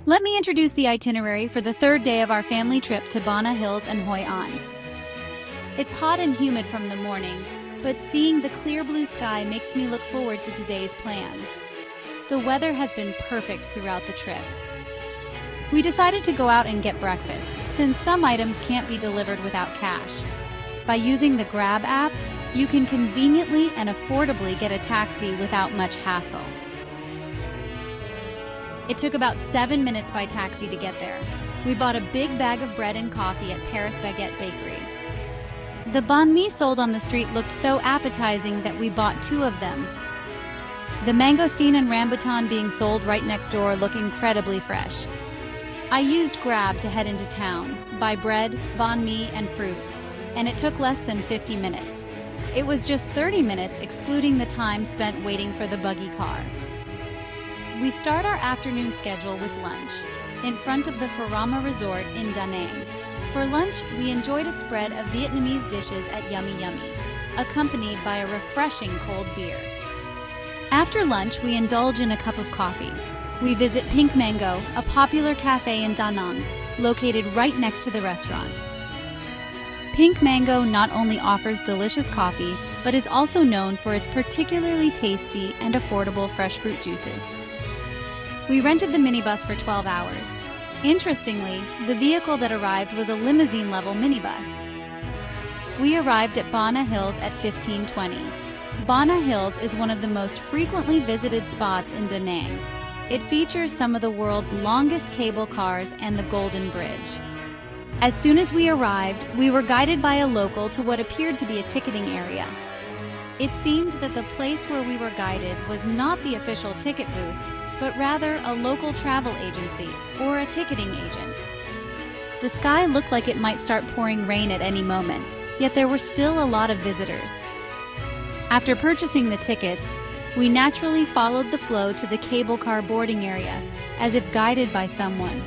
Let me introduce the itinerary for the third day of our family trip to Bana Hills and Hoi An. It's hot and humid from the morning, but seeing the clear blue sky makes me look forward to today's plans. The weather has been perfect throughout the trip. We decided to go out and get breakfast, since some items can't be delivered without cash. By using the Grab app, you can conveniently and affordably get a taxi without much hassle. It took about 7 minutes by taxi to get there. We bought a big bag of bread and coffee at Paris Baguette Bakery. The banh mi sold on the street looked so appetizing that we bought 2 of them. The mangosteen and rambutan being sold right next door look incredibly fresh. I used Grab to head into town, buy bread, banh mi, and fruits, and it took less than 50 minutes. It was just 30 minutes excluding the time spent waiting for the buggy car. We start our afternoon schedule with lunch in front of the Furama Resort in Da Nang. For lunch, we enjoyed a spread of Vietnamese dishes at Yummy Yummy, accompanied by a refreshing cold beer. After lunch, we indulge in a cup of coffee. We visit Pink Mango, a popular cafe in Da Nang, located right next to the restaurant. Pink Mango not only offers delicious coffee, but is also known for its particularly tasty and affordable fresh fruit juices. We rented the minibus for 12 hours. Interestingly, the vehicle that arrived was a limousine-level minibus. We arrived at Bana Hills at 15:20. Bana Hills is one of the most frequently visited spots in Da Nang. It features some of the world's longest cable cars and the Golden Bridge. As soon as we arrived, we were guided by a local to what appeared to be a ticketing area. It seemed that the place where we were guided was not the official ticket booth, but rather a local travel agency or a ticketing agent. The sky looked like it might start pouring rain at any moment, yet there were still a lot of visitors. After purchasing the tickets, we naturally followed the flow to the cable car boarding area, as if guided by someone.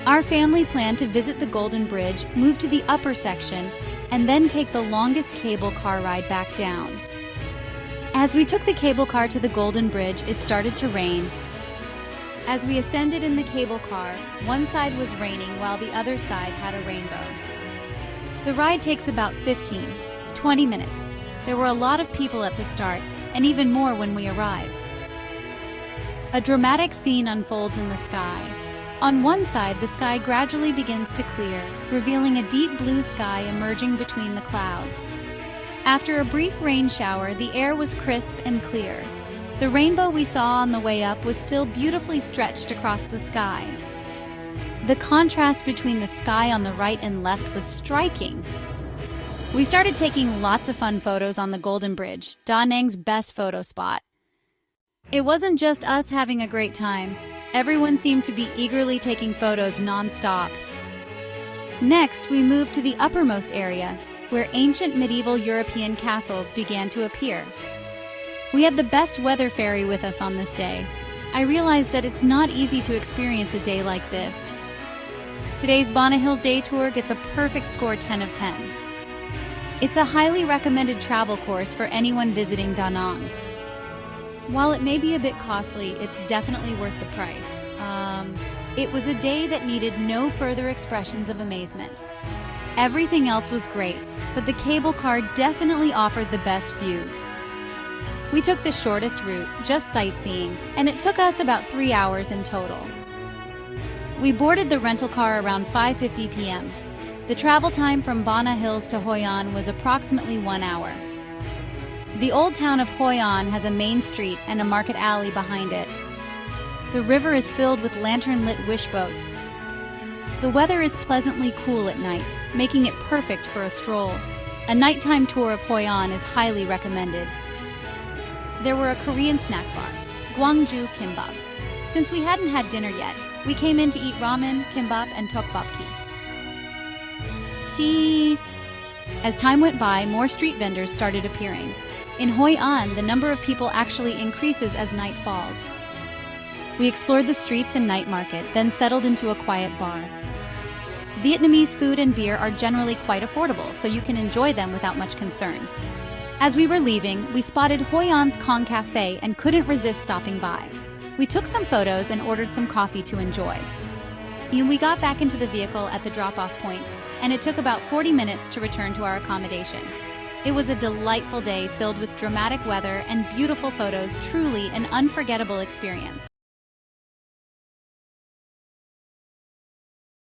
Our family planned to visit the Golden Bridge, move to the upper section, and then take the longest cable car ride back down. As we took the cable car to the Golden Bridge, it started to rain. As we ascended in the cable car, one side was raining while the other side had a rainbow. The ride takes about 15-20 minutes. There were a lot of people at the start, and even more when we arrived. A dramatic scene unfolds in the sky. On one side, the sky gradually begins to clear, revealing a deep blue sky emerging between the clouds. After a brief rain shower, the air was crisp and clear. The rainbow we saw on the way up was still beautifully stretched across the sky. The contrast between the sky on the right and left was striking. We started taking lots of fun photos on the Golden Bridge, Da Nang's best photo spot. It wasn't just us having a great time. Everyone seemed to be eagerly taking photos non-stop. Next, we moved to the uppermost area, where ancient medieval European castles began to appear. We had the best weather fairy with us on this day. I realized that it's not easy to experience a day like this. Today's Bana Hills Day Tour gets a perfect score 10 of 10. It's a highly recommended travel course for anyone visiting Da Nang. While it may be a bit costly, it's definitely worth the price. It was a day that needed no further expressions of amazement. Everything else was great, but the cable car definitely offered the best views. We took the shortest route, just sightseeing, and it took us about 3 hours in total. We boarded the rental car around 5:50 p.m. The travel time from Bana Hills to Hoi An was approximately 1 hour. The old town of Hoi An has a main street and a market alley behind it. The river is filled with lantern-lit wish boats. The weather is pleasantly cool at night, making it perfect for a stroll. A nighttime tour of Hoi An is highly recommended. There were a Korean snack bar, Gwangju Kimbap. Since we hadn't had dinner yet, we came in to eat ramen, kimbap, and tteokbokki. Tea! As time went by, more street vendors started appearing. In Hoi An, the number of people actually increases as night falls. We explored the streets and night market, then settled into a quiet bar. Vietnamese food and beer are generally quite affordable, so you can enjoy them without much concern. As we were leaving, we spotted Hoi An's Kong Cafe and couldn't resist stopping by. We took some photos and ordered some coffee to enjoy. We got back into the vehicle at the drop-off point, and it took about 40 minutes to return to our accommodation. It was a delightful day filled with dramatic weather and beautiful photos, truly an unforgettable experience.